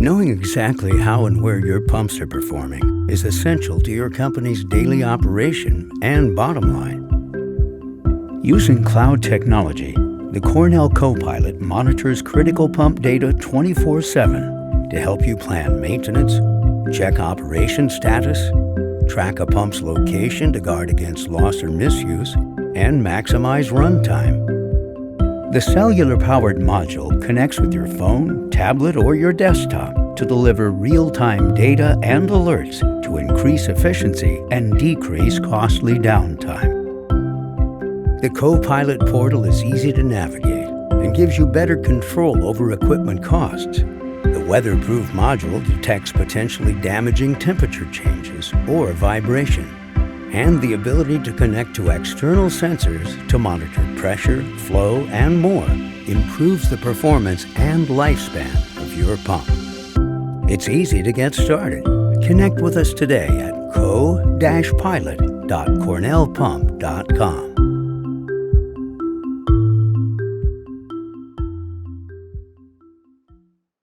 Knowing exactly how and where your pumps are performing is essential to your company's daily operation and bottom line. Using cloud technology, the Cornell Co-Pilot monitors critical pump data 24/7 to help you plan maintenance, check operation status, track a pump's location to guard against loss or misuse, and maximize runtime. The cellular-powered module connects with your phone, tablet, or your desktop to deliver real-time data and alerts to increase efficiency and decrease costly downtime. The Co-Pilot portal is easy to navigate and gives you better control over equipment costs. The weatherproof module detects potentially damaging temperature changes or vibration, and the ability to connect to external sensors to monitor pressure, flow, and more improves the performance and lifespan of your pump. It's easy to get started. Connect with us today at co-pilot.cornellpump.com.